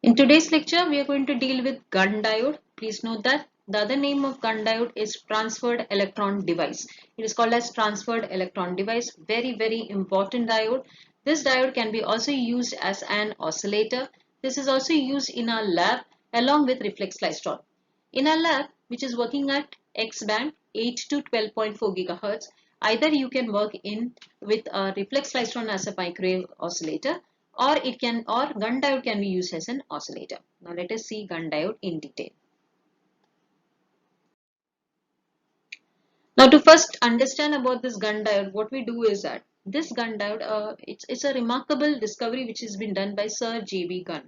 In today's lecture, we are going to deal with gun diode. Please note that the other name of gun diode is transferred electron device. It is called as transferred electron device. Very, very important diode. This diode can be also used as an oscillator. This is also used in our lab along with reflex klystron. In our lab, which is working at X band 8 to 12.4 gigahertz, either you can work in with a reflex klystron as a microwave oscillator, or gun diode can be used as an oscillator. Now let us see gun diode in detail. Now to first understand about this gun diode, what we do is that this gun diode, it's a remarkable discovery which has been done by Sir J.B. Gunn.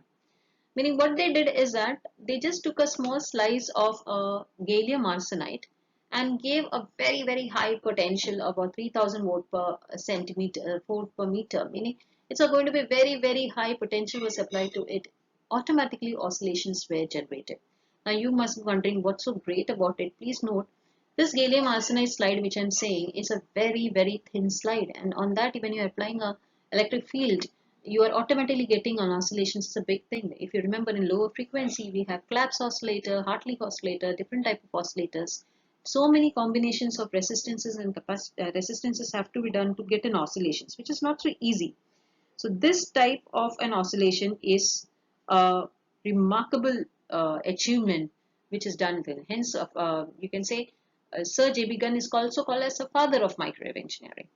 Meaning what they did is that they just took a small slice of gallium arsenide and gave a very, very high potential, about 3000 volt per centimeter, volt per meter. Meaning it's going to be very, very high potential was applied to it. Automatically oscillations were generated. Now you must be wondering what's so great about it. Please note this gallium arsenide slide which I'm saying is a very, very thin slide, and on that when you're applying a electric field, you are automatically getting on oscillations. It's a big thing. If you remember in lower frequency, we have Claps oscillator, Hartley oscillator, different type of oscillators. So many combinations of resistances and resistances have to be done to get an oscillations, which is not so easy. So this type of an oscillation is a remarkable achievement which is done with. Hence, you can say Sir J.B. Gunn is also called as the father of microwave engineering.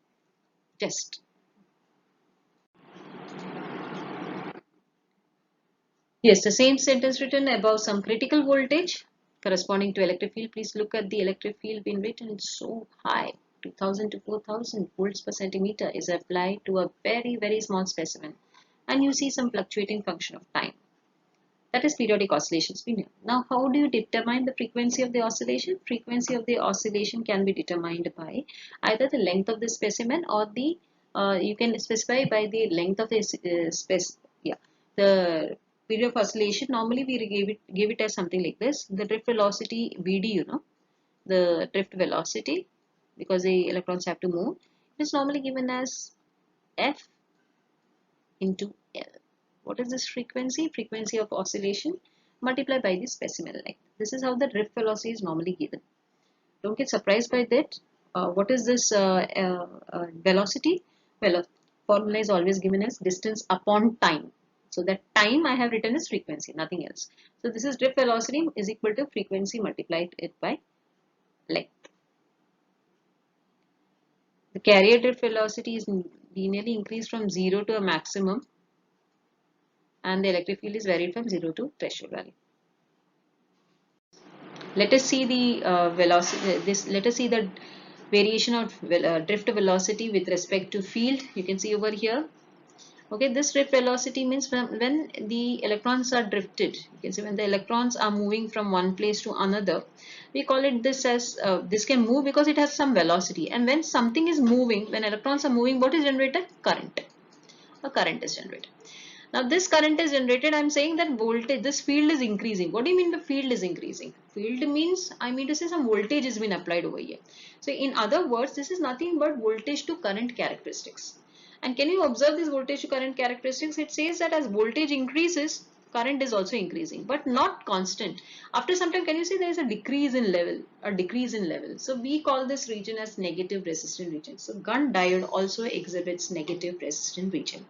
Just yes, the same sentence written above some critical voltage corresponding to electric field. Please look at the electric field being written. It's so high. 2000 to 4000 volts per centimeter is applied to a very, very small specimen. And you see some fluctuating function of time. That is periodic oscillations. Now, how do you determine the frequency of the oscillation? Frequency of the oscillation can be determined by either the length of the specimen or the you can specify by the length of the the period of oscillation. Normally, we give it as something like this: the drift velocity (Vd), the drift velocity, because the electrons have to move. It is normally given as F into L. What is this frequency? Frequency of oscillation multiplied by the specimen length. This is how the drift velocity is normally given. Don't get surprised by that. What is this velocity? Well, formula is always given as distance upon time. So that time I have written as frequency, nothing else. So this is drift velocity is equal to frequency multiplied it by length. The carrier drift velocity is linearly increased from 0 to a maximum, and the electric field is varied from 0 to threshold value. Let us see the velocity. Let us see the variation of drift velocity with respect to field. You can see over here. Okay, this drift velocity means when the electrons are drifted. You can see when the electrons are moving from one place to another. We call it this as this can move because it has some velocity. And when something is moving, when electrons are moving, what is generated? Current. A current is generated. Now this current is generated. I'm saying that voltage, this field is increasing. What do you mean by field is increasing? Field means, I mean to say some voltage has been applied over here. So in other words, this is nothing but voltage to current characteristics. And can you observe this voltage to current characteristics? It says that as voltage increases, current is also increasing, but not constant. After some time, can you see there is a decrease in level, a decrease in level. So we call this region as negative resistant region. So gun diode also exhibits negative resistant region.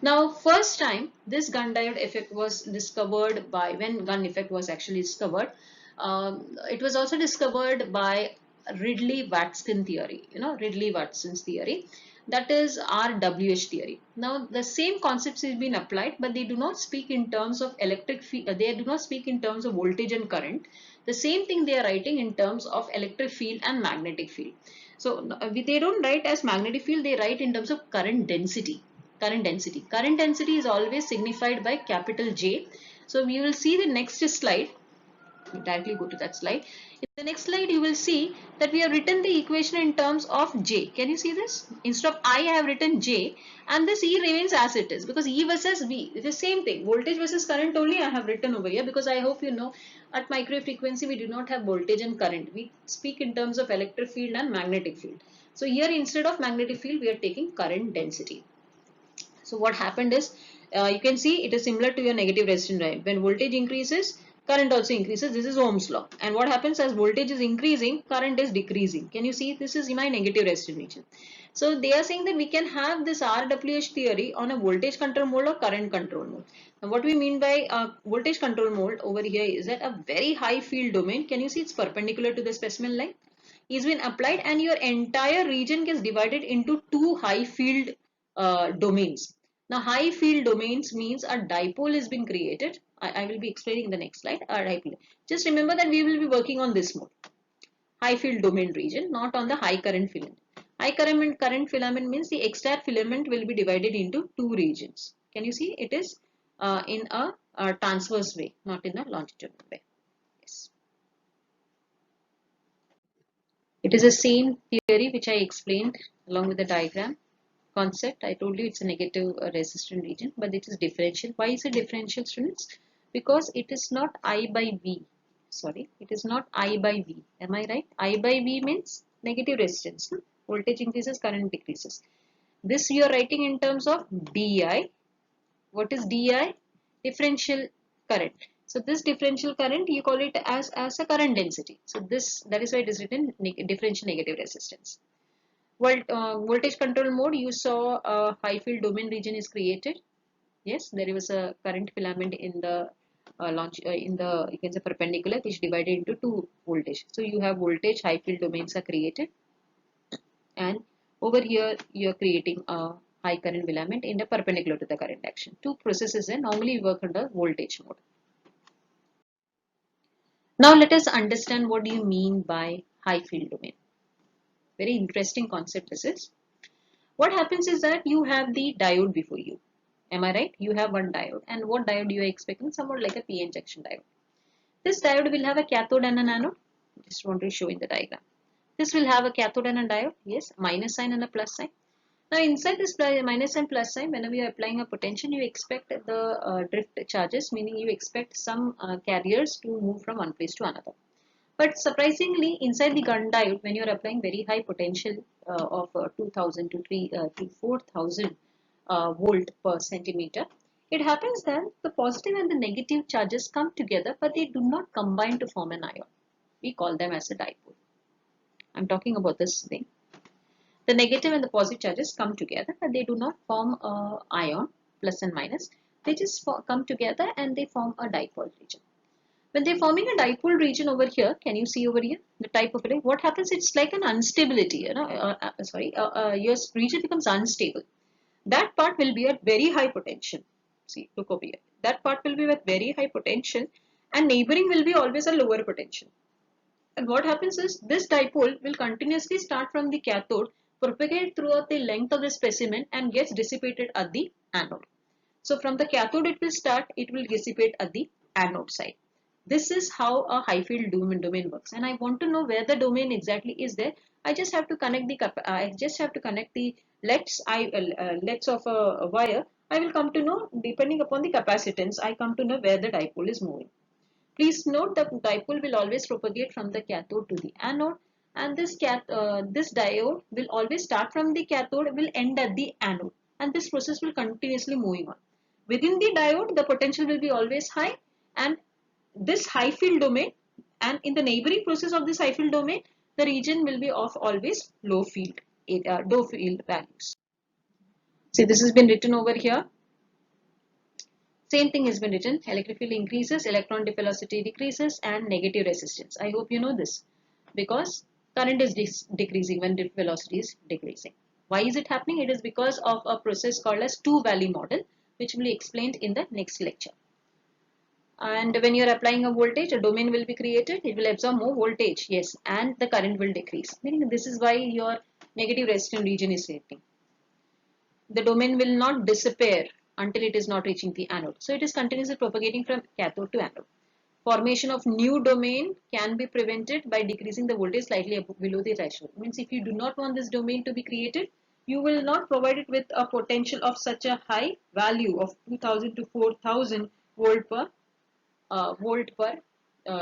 Now, first time this gun diode effect was discovered by, when gun effect was actually discovered, it was also discovered by Ridley-Watson theory, Ridley-Watson's theory, that is RWH theory. Now, the same concepts have been applied, but they do not speak in terms of electric field, they do not speak in terms of voltage and current. The same thing they are writing in terms of electric field and magnetic field. So, they don't write as magnetic field, they write in terms of current density. Current density. Current density is always signified by capital J. So we will see the next slide. We directly go to that slide. In the next slide, you will see that we have written the equation in terms of J. Can you see this? Instead of I have written J, and this E remains as it is because E versus V is the same thing. Voltage versus current only I have written over here because I hope you know at microwave frequency we do not have voltage and current. We speak in terms of electric field and magnetic field. So here instead of magnetic field we are taking current density. So what happened is You can see it is similar to your negative resistance drive. When voltage increases, current also increases. This is Ohm's law. And what happens as voltage is increasing, current is decreasing. Can you see? This is my negative resistance region. So they are saying that we can have this RWH theory on a voltage control mode or current control mode. And what we mean by voltage control mode over here is that a very high field domain, can you see it's perpendicular to the specimen line, is been applied and your entire region gets divided into two high field domains. Now high field domains means a dipole has been created. I will be explaining in the next slide. Just remember that we will be working on this mode. High field domain region, not on the high current filament. High current filament means the extra filament will be divided into two regions. Can you see? It is in a transverse way, not in a longitudinal way. Yes. It is the same theory which I explained along with the diagram concept. I told you it's a negative resistant region, but it is differential. Why is it differential, students? Because it is not I by V. Sorry, it is not I by V. Am I right? I by V means negative resistance. Voltage increases, current decreases. This you are writing in terms of DI. What is DI? Differential current. So this differential current you call it as a current density. So that is why it is written differential negative resistance. Voltage control mode, you saw a high field domain region is created. Yes, there was a current filament in the you can say perpendicular, which divided into two voltage. So you have voltage high field domains are created, and over here you are creating a high current filament in the perpendicular to the current action. Two processes and normally work under voltage mode. Now let us understand what do you mean by high field domain. Very interesting concept this is. What happens is that you have the diode before you. Am I right? You have one diode, and what diode you are expecting? Somewhat like a PN junction diode. This diode will have a cathode and an anode. Just want to show in the diagram. This will have a cathode and a diode. Yes, minus sign and a plus sign. Now inside this minus and plus sign, whenever you are applying a potential, you expect the drift charges, meaning you expect some carriers to move from one place to another. But surprisingly, inside the gun diode, when you are applying very high potential of 2000 to 4000 volt per centimeter, it happens that the positive and the negative charges come together, but they do not combine to form an ion. We call them as a dipole. I'm talking about this thing. The negative and the positive charges come together, but they do not form an ion, plus and minus. They just come together and they form a dipole region. When they're forming a dipole region over here, can you see over here the type of it? What happens? It's like an instability. Your region becomes unstable. That part will be at very high potential. See, look over here. That part will be with very high potential, and neighboring will be always a lower potential. And what happens is this dipole will continuously start from the cathode, propagate throughout the length of the specimen, and gets dissipated at the anode. So from the cathode it will start, it will dissipate at the anode side. This is how a high field domain works, and I want to know where the domain exactly is there. I just have to connect the lets of a wire. I will come to know, depending upon the capacitance, I come to know where the dipole is moving. Please note that dipole will always propagate from the cathode to the anode, and this diode will always start from the cathode, will end at the anode, and this process will continuously moving on. Within the diode, the potential will be always high, and this high field domain, and in the neighboring process of this high field domain, the region will be of always low field values. See, this has been written over here. Same thing has been written. Electric field increases, electron velocity decreases, and negative resistance. I hope you know this, because current is decreasing when drift velocity is decreasing. Why is it happening? It is because of a process called as two-valley model, which will be explained in the next lecture. And when you are applying a voltage, a domain will be created. It will absorb more voltage, yes, and the current will decrease. Meaning this is why your negative resistance region is creating. The domain will not disappear until it is not reaching the anode. So it is continuously propagating from cathode to anode. Formation of new domain can be prevented by decreasing the voltage slightly below the threshold. Means if you do not want this domain to be created, you will not provide it with a potential of such a high value of 2000 to 4000 volt per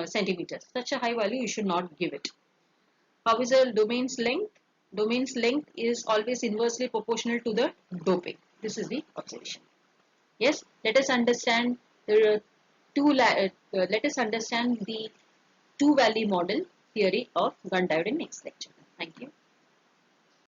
centimeter. Such a high value you should not give it. How is the domain's length? Domain's length is always inversely proportional to the doping. This is the observation. Yes, let us understand the let us understand the two valley model theory of gun diode in next lecture.